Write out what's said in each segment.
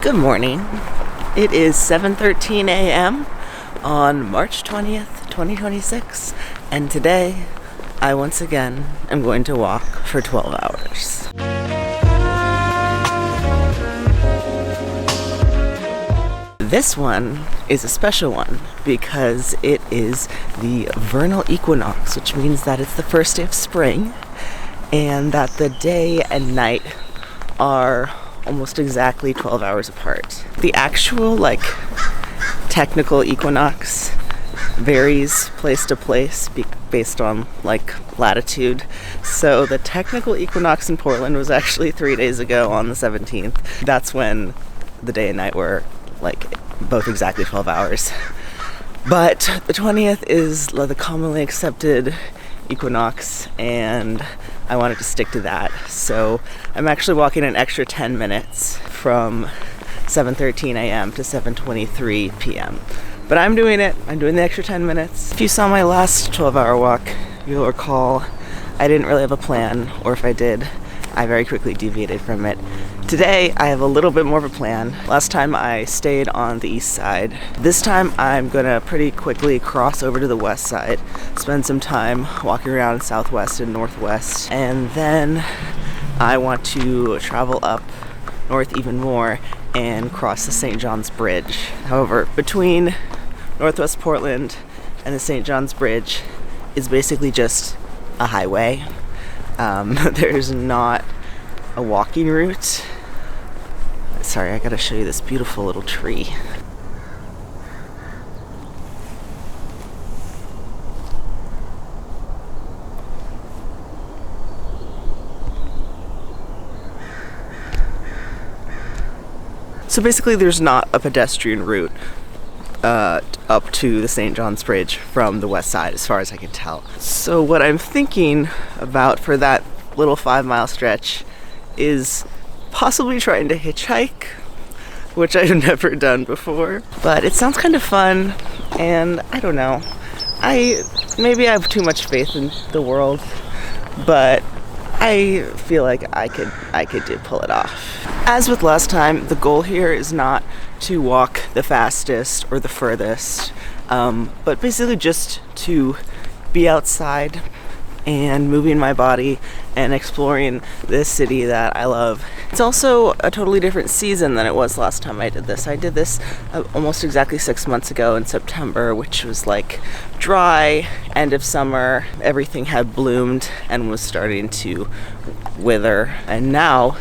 Good morning. It is 7:13 a.m. on March 20th, 2026, and today I once again am going to walk for 12 hours. This one is a special one because it is the vernal equinox, which means that it's the first day of spring and that the day and night are almost exactly 12 hours apart. The actual technical equinox varies place to place based on latitude. So the technical equinox in Portland was actually 3 days ago on the 17th. That's when the day and night were both exactly 12 hours. But the 20th is the commonly accepted equinox, and I wanted to stick to that. So I'm actually walking an extra 10 minutes from 7:13 a.m. to 7:23 p.m. But I'm doing it. I'm doing the extra 10 minutes. If you saw my last 12-hour walk, you'll recall I didn't really have a plan, or if I did, I very quickly deviated from it. Today, I have a little bit more of a plan. Last time I stayed on the east side. This time, I'm gonna pretty quickly cross over to the west side, spend some time walking around southwest and northwest, and then I want to travel up north even more and cross the St. John's Bridge. However, between Northwest Portland and the St. John's Bridge is basically just a highway. There's not a walking route. Sorry, I gotta show you this beautiful little tree. So basically there's not a pedestrian route up to the St. John's Bridge from the west side, as far as I can tell. So what I'm thinking about for that little 5-mile stretch is possibly trying to hitchhike, which I've never done before. But it sounds kind of fun, and I don't know. Maybe I have too much faith in the world, but I feel like I could pull it off. As with last time, the goal here is not to walk the fastest or the furthest, but basically just to be outside and moving my body and exploring this city that I love. It's also a totally different season than it was last time I did this. I did this almost exactly 6 months ago in September, which was dry, end of summer. Everything had bloomed and was starting to wither. And now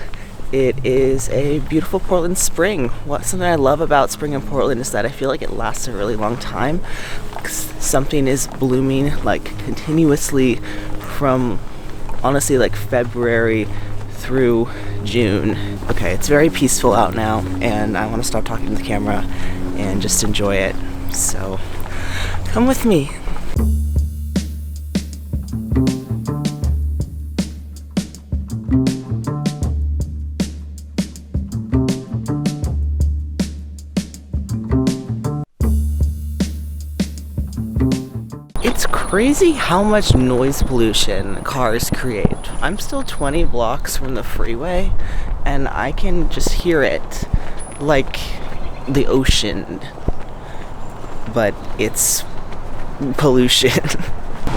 it is a beautiful Portland spring. Something I love about spring in Portland is that I feel like it lasts a really long time. Something is blooming continuously from honestly February through June. Okay, it's very peaceful out now, and I want to stop talking to the camera and just enjoy it. So come with me. It's crazy how much noise pollution cars create. I'm still 20 blocks from the freeway, and I can just hear it like the ocean, but it's pollution.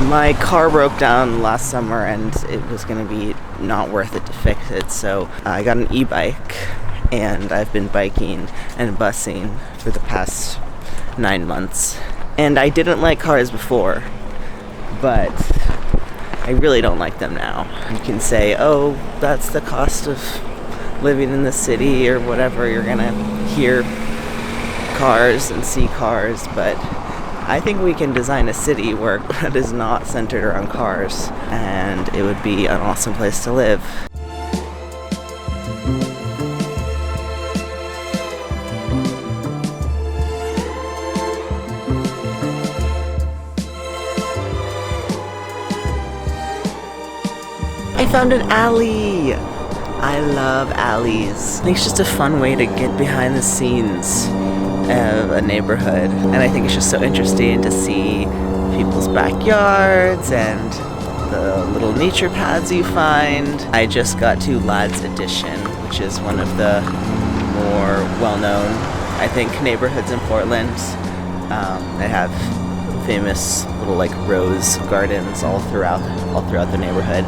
My car broke down last summer, and it was going to be not worth it to fix it, so I got an e-bike, and I've been biking and busing for the past 9 months. And I didn't like cars before, but I really don't like them now. You can say, oh, that's the cost of living in the city or whatever. You're gonna hear cars and see cars, but I think we can design a city where it is not centered around cars, and it would be an awesome place to live. I found an alley! I love alleys. I think it's just a fun way to get behind the scenes of a neighborhood. And I think it's just so interesting to see people's backyards and the little nature paths you find. I just got to Lad's Edition, which is one of the more well-known, I think, neighborhoods in Portland. They have famous little like rose gardens all throughout the neighborhood.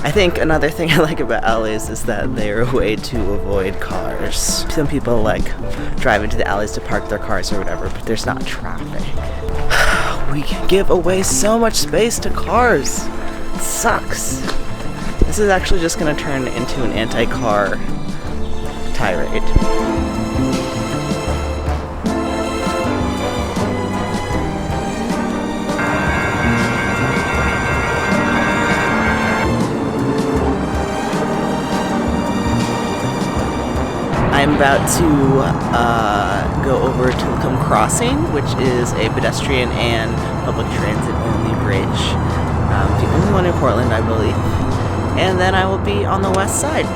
I think another thing I like about alleys is that they're a way to avoid cars. Some people like drive into the alleys to park their cars or whatever, but there's not traffic. We can give away so much space to cars. It sucks. This is actually just gonna turn into an anti-car tirade. I'm about to go over to Lacombe Crossing, which is a pedestrian and public transit only bridge. The only one in Portland, I believe. And then I will be on the west side.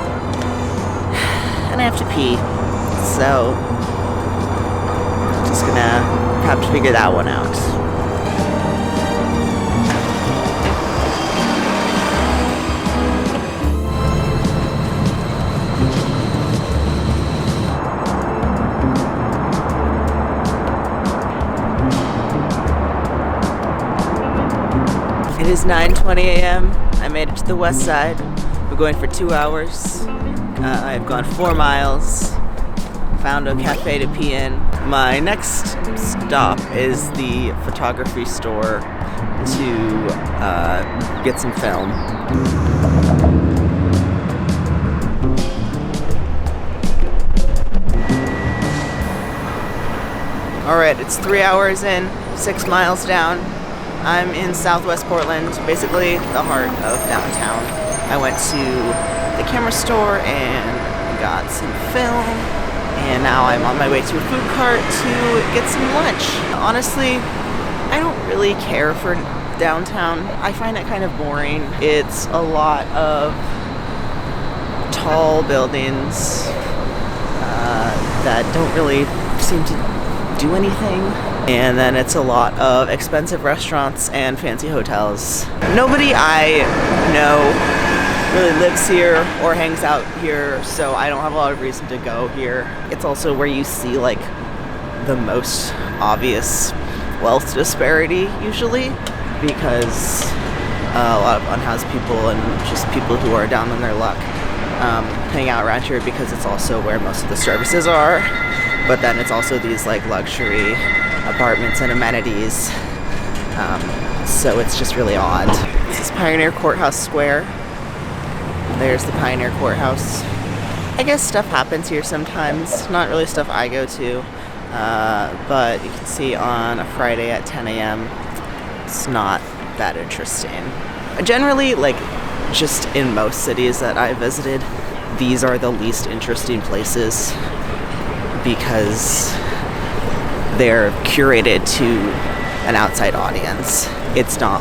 And I have to pee. So, just gonna have to figure that one out. It is 9:20 a.m. I made it to the west side. We're going for 2 hours. I've gone 4 miles. Found a cafe to pee in. My next stop is the photography store to get some film. Alright, it's 3 hours in, 6 miles down. I'm in Southwest Portland, basically the heart of downtown. I went to the camera store and got some film, and now I'm on my way to a food cart to get some lunch. Honestly, I don't really care for downtown. I find it kind of boring. It's a lot of tall buildings that don't really seem to do anything. And then it's a lot of expensive restaurants and fancy hotels. Nobody I know really lives here or hangs out here, so I don't have a lot of reason to go here. It's also where you see like the most obvious wealth disparity usually, because a lot of unhoused people and just people who are down on their luck hang out around here, because it's also where most of the services are. But then it's also these like luxury apartments and amenities, so it's just really odd. This is Pioneer Courthouse Square. There's the Pioneer Courthouse. I guess stuff happens here sometimes, not really stuff I go to, but you can see on a Friday at 10 a.m. it's not that interesting. Generally, like, just in most cities that I visited, these are the least interesting places because they're curated to an outside audience. It's not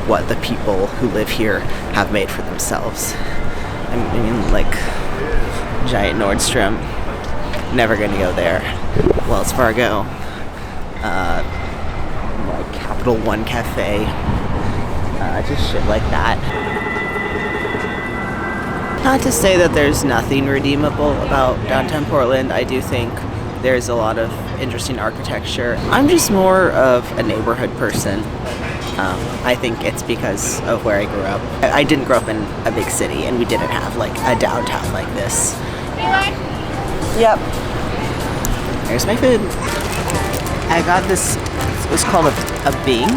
what the people who live here have made for themselves. I mean, like, giant Nordstrom, never gonna go there. Wells Fargo, like Capital One Cafe, just shit like that. Not to say that there's nothing redeemable about downtown Portland. I do think there's a lot of interesting architecture. I'm just more of a neighborhood person. I think it's because of where I grew up. I didn't grow up in a big city, and we didn't have like a downtown like this. Yep. There's my food. I got this, it was called a bing.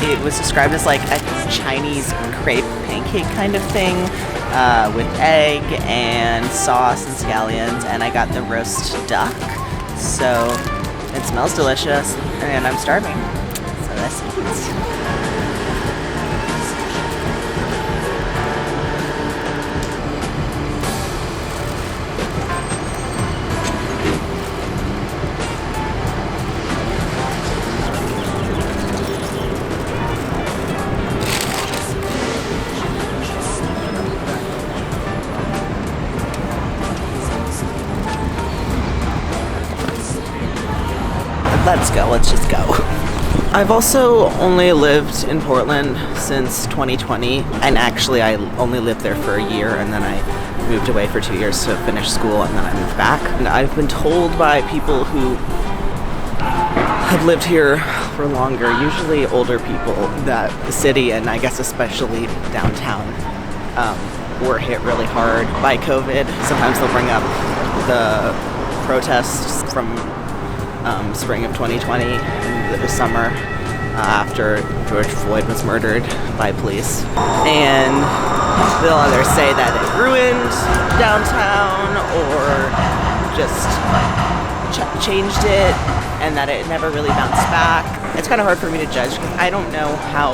It was described as like a Chinese crepe pancake kind of thing, with egg and sauce and scallions, and I got the roast duck. So it smells delicious, and I'm starving. So let's eat. let's go. Let's just go. I've also only lived in Portland since 2020, and actually I only lived there for a year, and then I moved away for 2 years to finish school, and then I moved back. And I've been told by people who have lived here for longer, usually older people, that the city, and I guess especially downtown, were hit really hard by COVID. Sometimes they'll bring up the protests from spring of 2020 in the summer after George Floyd was murdered by police. And they'll either say that it ruined downtown or just changed it and that it never really bounced back. It's kind of hard for me to judge because I don't know how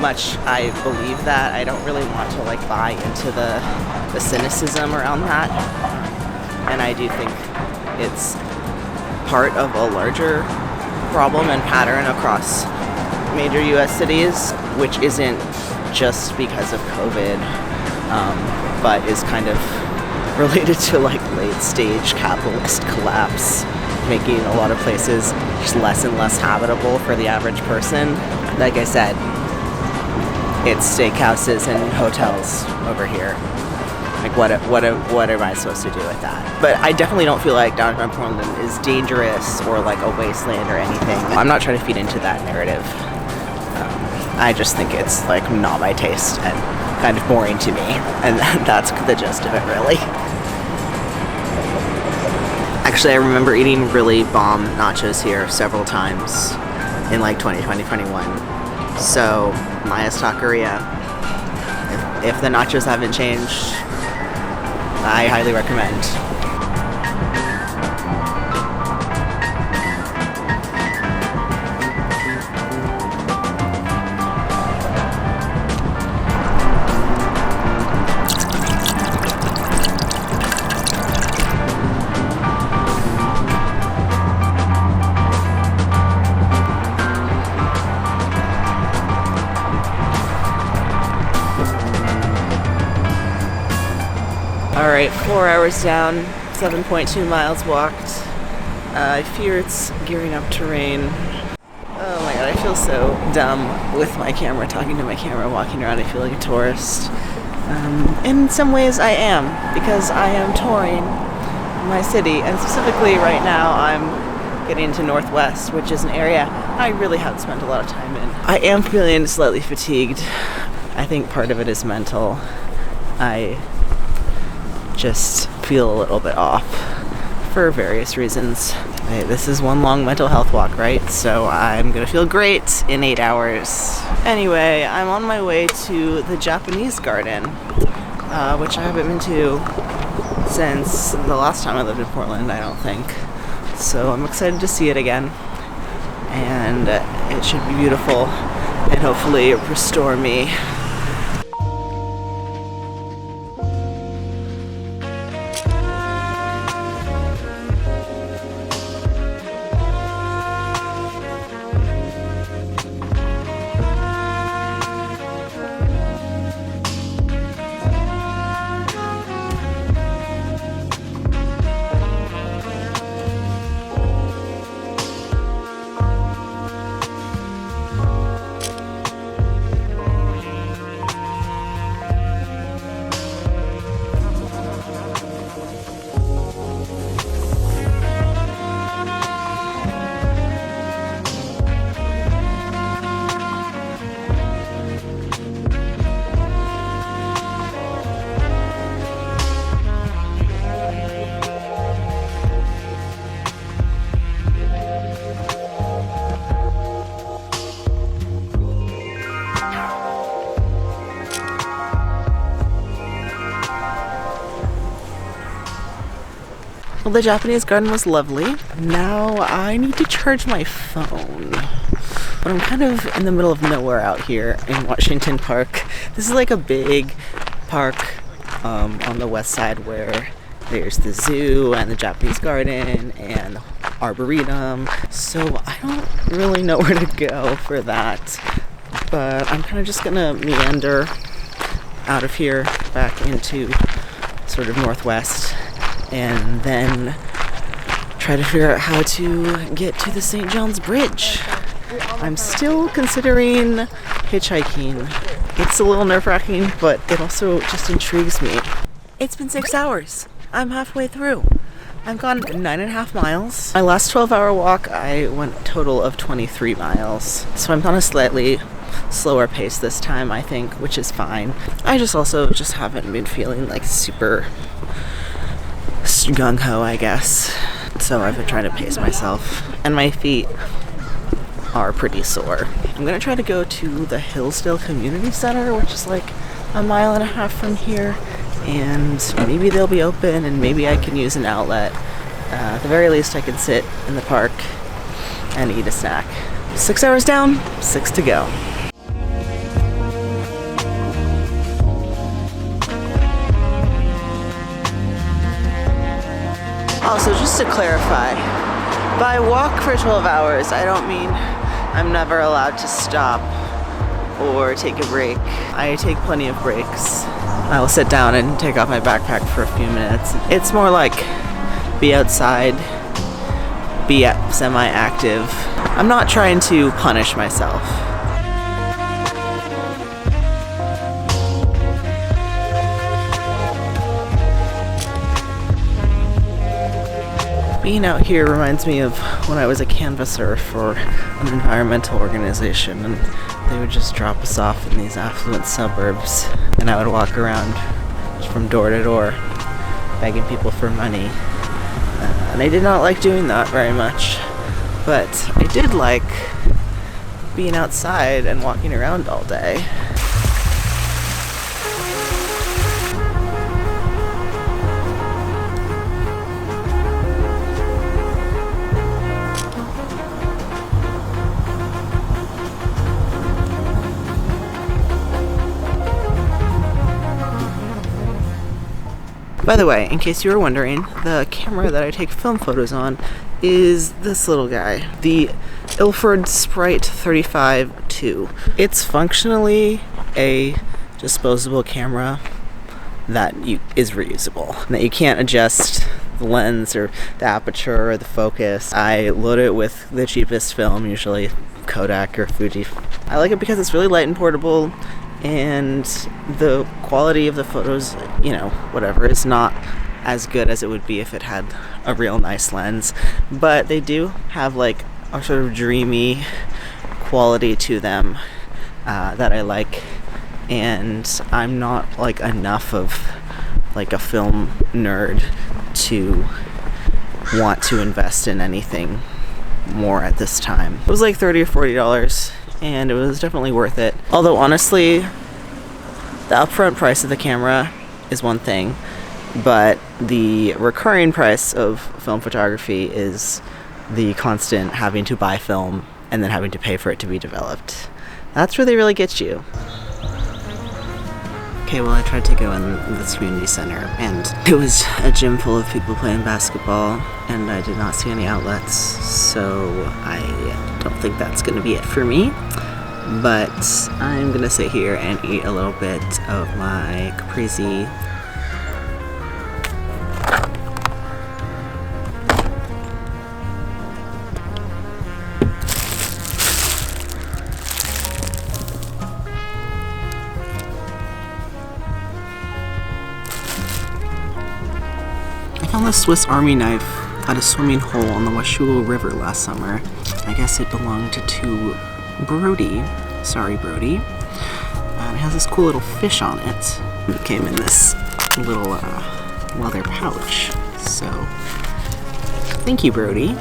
much I believe that. I don't really want to like buy into the cynicism around that. And I do think it's part of a larger problem and pattern across major US cities, which isn't just because of COVID, but is kind of related to like late stage capitalist collapse, making a lot of places just less and less habitable for the average person. Like I said, it's steakhouses and hotels over here. Like what am I supposed to do with that? But I definitely don't feel like downtown Portland is dangerous or like a wasteland or anything. I'm not trying to feed into that narrative. I just think it's like not my taste and kind of boring to me, and that's the gist of it really. Actually, I remember eating really bomb nachos here several times in like 2020, 2021. So, Maya's Taqueria. If the nachos haven't changed, I highly recommend. Alright, 4 hours down, 7.2 miles walked. I fear it's gearing up to rain. Oh my god, I feel so dumb with my camera, talking to my camera, walking around. I feel like a tourist. In some ways I am, because I am touring my city, and specifically right now I'm getting to Northwest, which is an area I really haven't spent a lot of time in. I am feeling slightly fatigued. I think part of it is mental. I just feel a little bit off for various reasons. Hey, this is one long mental health walk, right? So I'm gonna feel great in 8 hours. Anyway, I'm on my way to the Japanese garden, which I haven't been to since the last time I lived in Portland, I don't think. So I'm excited to see it again. And it should be beautiful and hopefully restore me. Well, the Japanese garden was lovely. Now I need to charge my phone. But I'm kind of in the middle of nowhere out here in Washington Park. This is like a big park on the west side where there's the zoo and the Japanese garden and the arboretum. So I don't really know where to go for that. But I'm kind of just gonna meander out of here back into sort of Northwest and then try to figure out how to get to the St. John's Bridge. I'm still considering hitchhiking. It's a little nerve-wracking, but it also just intrigues me. It's been 6 hours. I'm halfway through. I've gone 9.5 miles. My last 12-hour walk, I went a total of 23 miles. So I'm on a slightly slower pace this time, I think, which is fine. I just haven't been feeling like super gung-ho, I guess. So I've been trying to pace myself. And my feet are pretty sore. I'm gonna try to go to the Hillsdale Community Center, which is like a 1.5 miles from here, and maybe they'll be open and maybe I can use an outlet. At the very least I can sit in the park and eat a snack. 6 hours down, 6 to go. Also, just to clarify, by walk for 12 hours, I don't mean I'm never allowed to stop or take a break. I take plenty of breaks. I will sit down and take off my backpack for a few minutes. It's more like be outside, be semi-active. I'm not trying to punish myself. Being out here reminds me of when I was a canvasser for an environmental organization, and they would just drop us off in these affluent suburbs, and I would walk around just from door to door begging people for money. And I did not like doing that very much, but I did like being outside and walking around all day. By the way, in case you were wondering, the camera that I take film photos on is this little guy, the Ilford Sprite 35-2. It's functionally a disposable camera that is reusable, and that you can't adjust the lens or the aperture or the focus. I load it with the cheapest film, usually Kodak or Fuji. I like it because it's really light and portable, and the quality of the photos, you know, whatever, is not as good as it would be if it had a real nice lens, but they do have like a sort of dreamy quality to them that I like, and I'm not like enough of like a film nerd to want to invest in anything more at this time. It was like $30 or $40, and it was definitely worth it. Although honestly, the upfront price of the camera is one thing, but the recurring price of film photography is the constant having to buy film and then having to pay for it to be developed. That's where they really get you. Okay, well, I tried to go in this community center, and it was a gym full of people playing basketball, and I did not see any outlets, so I don't think that's going to be it for me. But I'm going to sit here and eat a little bit of my caprese. I found this Swiss Army knife at a swimming hole on the Wasylyk River last summer. I guess it belonged to Brody. Sorry, Brody. And it has this cool little fish on it. It came in this little leather pouch. So, thank you, Brody.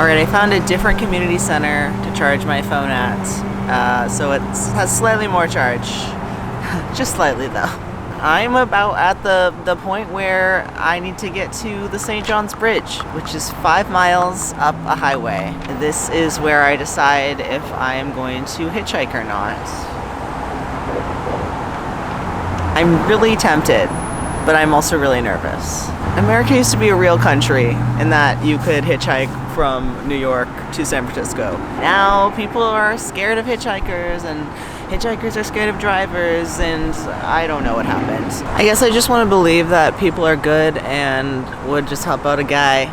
Alright, I found a different community center to charge my phone at, so it has slightly more charge. Just slightly though. I'm about at the point where I need to get to the St. John's Bridge, which is 5 miles up a highway. This is where I decide if I am going to hitchhike or not. I'm really tempted, but I'm also really nervous. America used to be a real country in that you could hitchhike from New York to San Francisco. Now people are scared of hitchhikers, and hitchhikers are scared of drivers, and I don't know what happened. I guess I just want to believe that people are good and would just help out a guy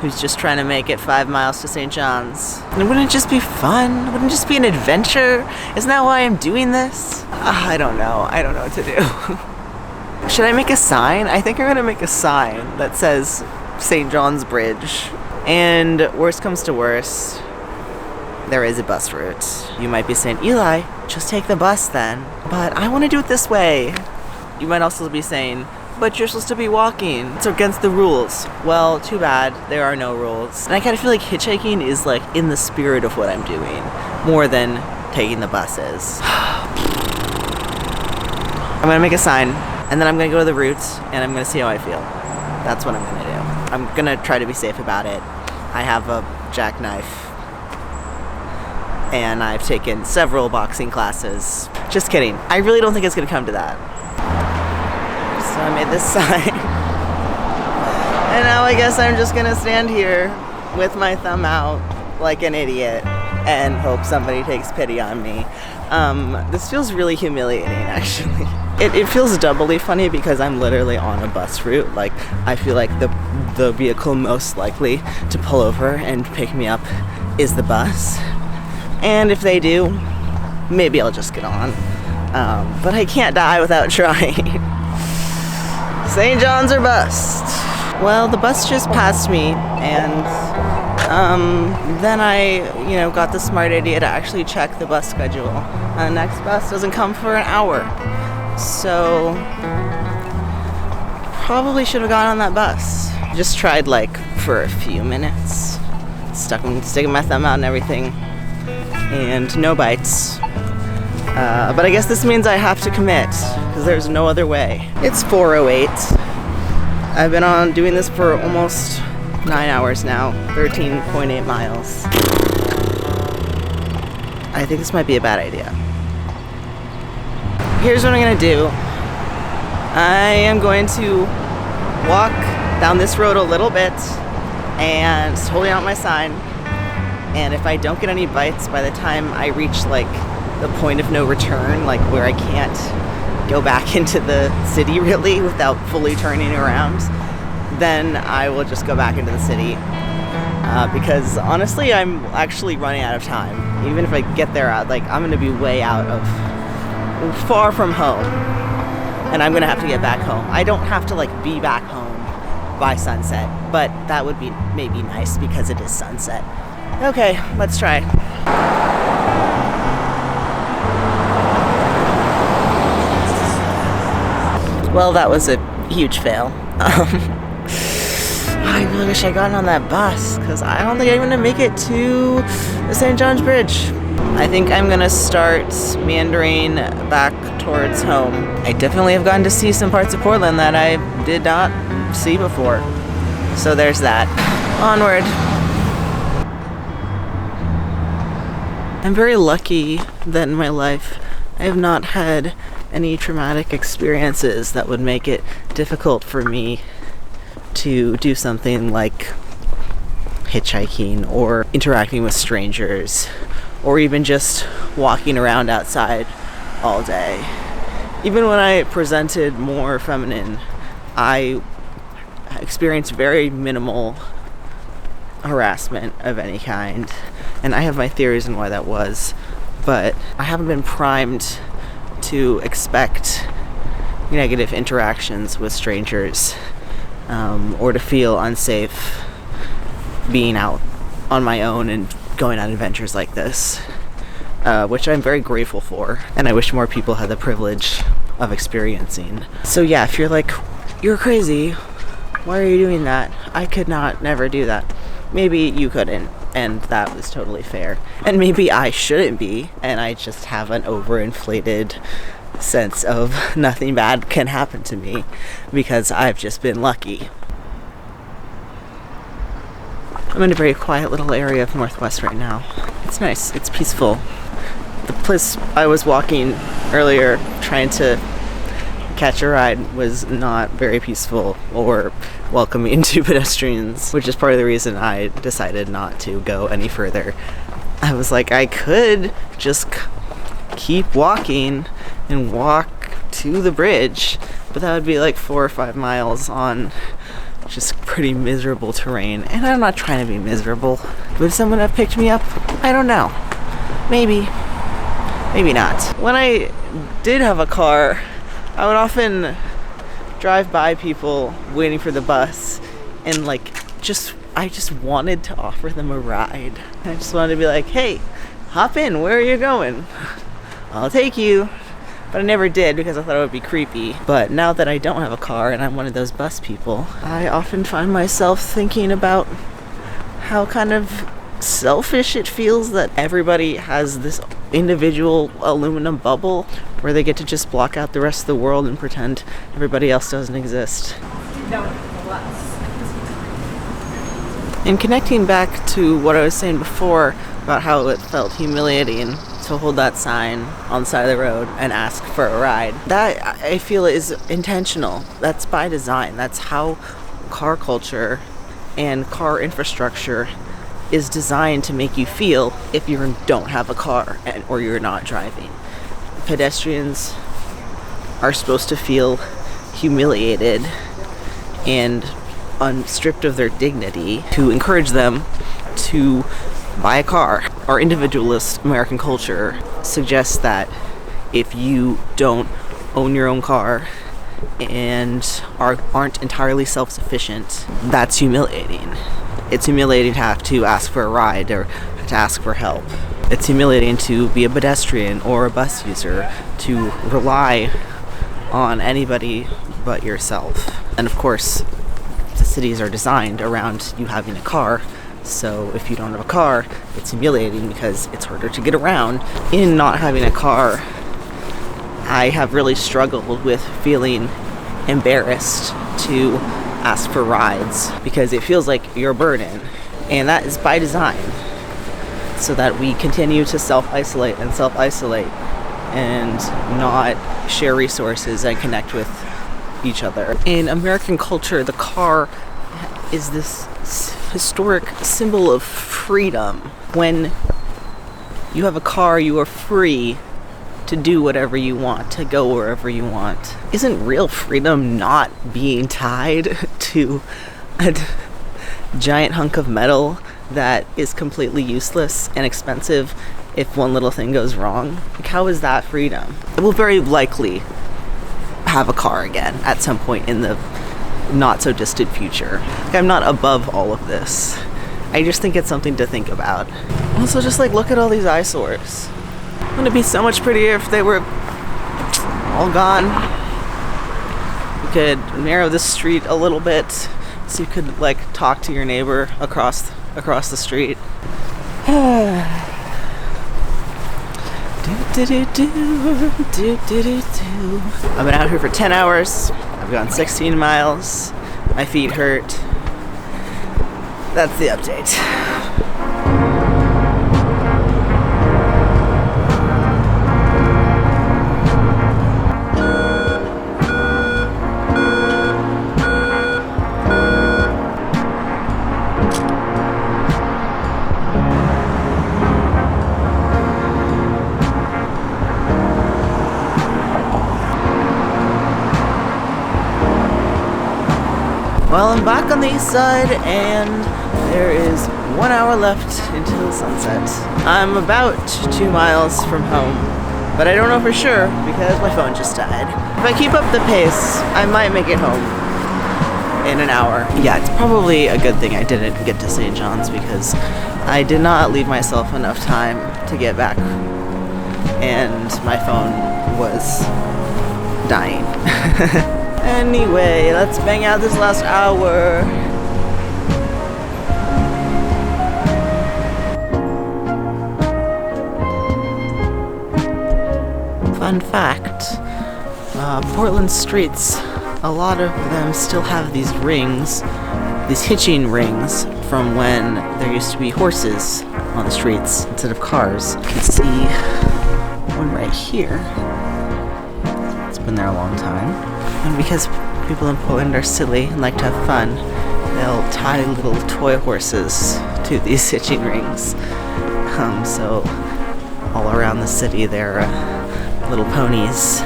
who's just trying to make it 5 miles to St. John's. And wouldn't it just be fun? Wouldn't it just be an adventure? Isn't that why I'm doing this? I don't know. I don't know what to do. Should I make a sign? I think I'm gonna make a sign that says St. John's Bridge. And worst comes to worst, there is a bus route. You might be saying, Eli, just take the bus then. But I want to do it this way. You might also be saying, but you're supposed to be walking. It's against the rules. Well, too bad. There are no rules. And I kind of feel like hitchhiking is like in the spirit of what I'm doing, more than taking the buses. I'm gonna make a sign, and then I'm gonna go to the route, and I'm gonna see how I feel. That's what I'm gonna do. I'm gonna try to be safe about it. I have a jackknife, and I've taken several boxing classes. Just kidding. I really don't think it's gonna come to that. So I made this sign. And now I guess I'm just gonna stand here with my thumb out like an idiot and hope somebody takes pity on me. This feels really humiliating, actually. It feels doubly funny because I'm literally on a bus route. Like, I feel like the vehicle most likely to pull over and pick me up is the bus. And if they do, maybe I'll just get on. But I can't die without trying. St. John's or bust. Well, the bus just passed me, and then I, got the smart idea to actually check the bus schedule. The next bus doesn't come for an hour. So, probably should have gone on that bus. Just tried for a few minutes. Sticking my thumb out and everything. And no bites. But I guess this means I have to commit, because there's no other way. It's 4:08. I've been doing this for almost 9 hours now, 13.8 miles. I think this might be a bad idea. Here's what I'm gonna do. I am going to walk down this road a little bit and holding out my sign. And if I don't get any bites by the time I reach the point of no return, where I can't go back into the city really without fully turning around, then I will just go back into the city. Because honestly, I'm actually running out of time. Even if I get there, I'm gonna be way out of, far from home. And I'm gonna have to get back home. I don't have to be back home by sunset, but that would be maybe nice because it is sunset. Okay, let's try. Well, that was a huge fail. I really wish I got on that bus, because I don't think I'm gonna make it to the St. John's Bridge. I think I'm gonna start meandering back towards home. I definitely have gotten to see some parts of Portland that I did not see before. So there's that. Onward. I'm very lucky that in my life I have not had any traumatic experiences that would make it difficult for me to do something like hitchhiking or interacting with strangers or even just walking around outside all day. Even when I presented more feminine, I experienced very minimal harassment of any kind. And I have my theories on why that was, but I haven't been primed to expect negative interactions with strangers or to feel unsafe being out on my own and going on adventures like this, which I'm very grateful for, and I wish more people had the privilege of experiencing. So yeah, if you're you're crazy, why are you doing that? I could never do that. Maybe you couldn't, and that was totally fair. And maybe I shouldn't be, and I just have an overinflated sense of nothing bad can happen to me because I've just been lucky. I'm in a very quiet little area of Northwest right now. It's nice, it's peaceful. The place I was walking earlier trying to catch a ride was not very peaceful or welcoming to pedestrians, which is part of the reason I decided not to go any further. I was like, I could just keep walking and walk to the bridge, but that would be like 4 or 5 miles on just pretty miserable terrain, and I'm not trying to be miserable. Would someone have picked me up? I don't know. Maybe not. When I did have a car, I would often drive by people waiting for the bus and I just wanted to offer them a ride. I just wanted to be like, hey, hop in, where are you going? I'll take you. But I never did because I thought it would be creepy. But now that I don't have a car and I'm one of those bus people, I often find myself thinking about how kind of selfish it feels that everybody has this individual aluminum bubble where they get to just block out the rest of the world and pretend everybody else doesn't exist. And connecting back to what I was saying before about how it felt humiliating to hold that sign on the side of the road and ask for a ride, that I feel is intentional. That's by design. That's how car culture and car infrastructure is designed to make you feel if you don't have a car or you're not driving. Pedestrians are supposed to feel humiliated and stripped of their dignity to encourage them to buy a car. Our individualist American culture suggests that if you don't own your own car and aren't entirely self-sufficient, that's humiliating. It's humiliating to have to ask for a ride or to ask for help. It's humiliating to be a pedestrian or a bus user, to rely on anybody but yourself. And of course, the cities are designed around you having a car, so if you don't have a car, it's humiliating because it's harder to get around. In not having a car, I have really struggled with feeling embarrassed to ask for rides because it feels like you're a burden, and that is by design, so that we continue to self-isolate and not share resources and connect with each other. In American culture, the car is this historic symbol of freedom. When you have a car, you are free to do whatever you want, to go wherever you want. Isn't real freedom not being tied to a giant hunk of metal that is completely useless and expensive if one little thing goes wrong? Like, how is that freedom? It will very likely have a car again at some point in the not so distant future. Like, I'm not above all of this. I just think it's something to think about. Also, just look at all these eyesores. Wouldn't it be so much prettier if they were all gone? You could narrow this street a little bit so you could talk to your neighbor across the street. I've been out here for 10 hours. I've gone 16 miles. My feet hurt. That's the update. Well, I'm back on the east side, and there is 1 hour left until sunset. I'm about 2 miles from home, but I don't know for sure because my phone just died. If I keep up the pace, I might make it home in an hour. Yeah, it's probably a good thing I didn't get to St. John's because I did not leave myself enough time to get back, and my phone was dying. Anyway, let's bang out this last hour. Fun fact, Portland streets, a lot of them still have these rings, these hitching rings from when there used to be horses on the streets instead of cars. You can see one right here. It's been there a long time. And because people in Portland are silly and like to have fun, they'll tie little toy horses to these hitching rings. So all around the city there are little ponies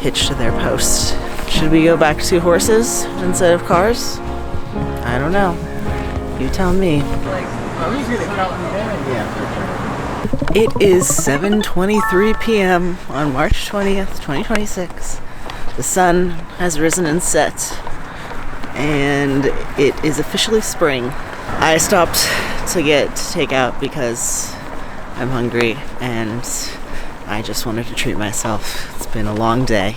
hitched to their post. Should we go back to horses instead of cars? I don't know. You tell me. It is 7:23 p.m. on March 20th, 2026. The sun has risen and set, and it is officially spring. I stopped to get takeout because I'm hungry and I just wanted to treat myself. It's been a long day.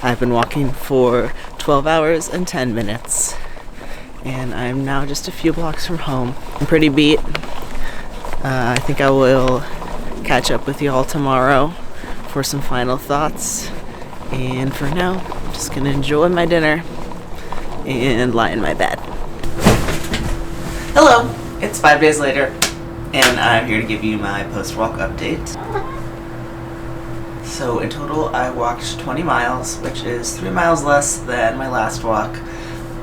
I've been walking for 12 hours and 10 minutes, and I'm now just a few blocks from home. I'm pretty beat. I think I will catch up with you all tomorrow for some final thoughts. And for now, I'm just gonna enjoy my dinner and lie in my bed. Hello, it's 5 days later, and I'm here to give you my post-walk update. So in total, I walked 20 miles, which is 3 miles less than my last walk,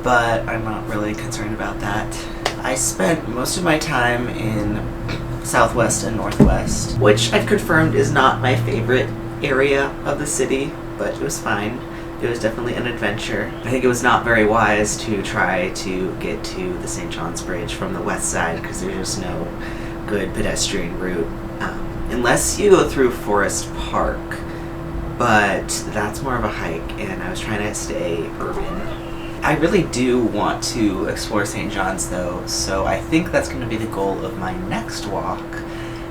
but I'm not really concerned about that. I spent most of my time in Southwest and Northwest, which I've confirmed is not my favorite area of the city, but it was fine. It was definitely an adventure. I think it was not very wise to try to get to the St. John's Bridge from the west side because there's just no good pedestrian route, unless you go through Forest Park, but that's more of a hike, and I was trying to stay urban. I really do want to explore St. John's though, so I think that's going to be the goal of my next walk.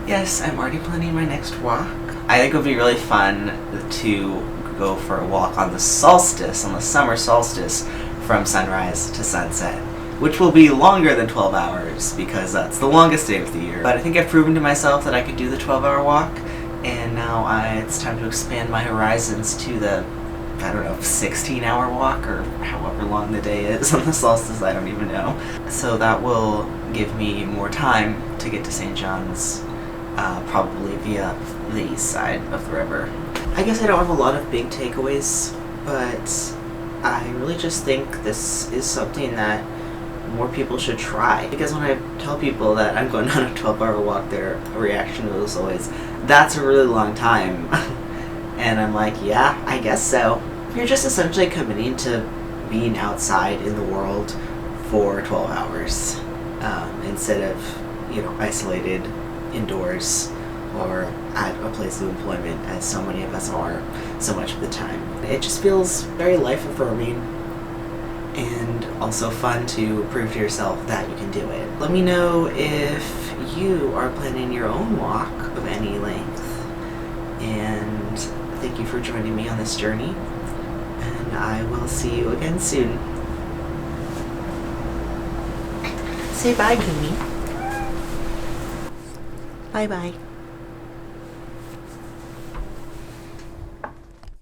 Yes, I'm already planning my next walk. I think it would be really fun to go for a walk on the solstice, on the summer solstice, from sunrise to sunset, which will be longer than 12 hours because that's the longest day of the year. But I think I've proven to myself that I could do the 12-hour walk, and now it's time to expand my horizons to the, I don't know, 16-hour walk or however long the day is on the solstice, I don't even know. So that will give me more time to get to St. John's, probably via the east side of the river. I guess I don't have a lot of big takeaways, but I really just think this is something that more people should try. Because when I tell people that I'm going on a 12-hour walk, their reaction is always, that's a really long time. And I'm like, yeah, I guess so. You're just essentially committing to being outside in the world for 12 hours instead of, isolated indoors or at a place of employment, as so many of us are so much of the time. It just feels very life-affirming and also fun to prove to yourself that you can do it. Let me know if you are planning your own walk of any length, and thank you for joining me on this journey, and I will see you again soon. Say bye to me. Bye-bye.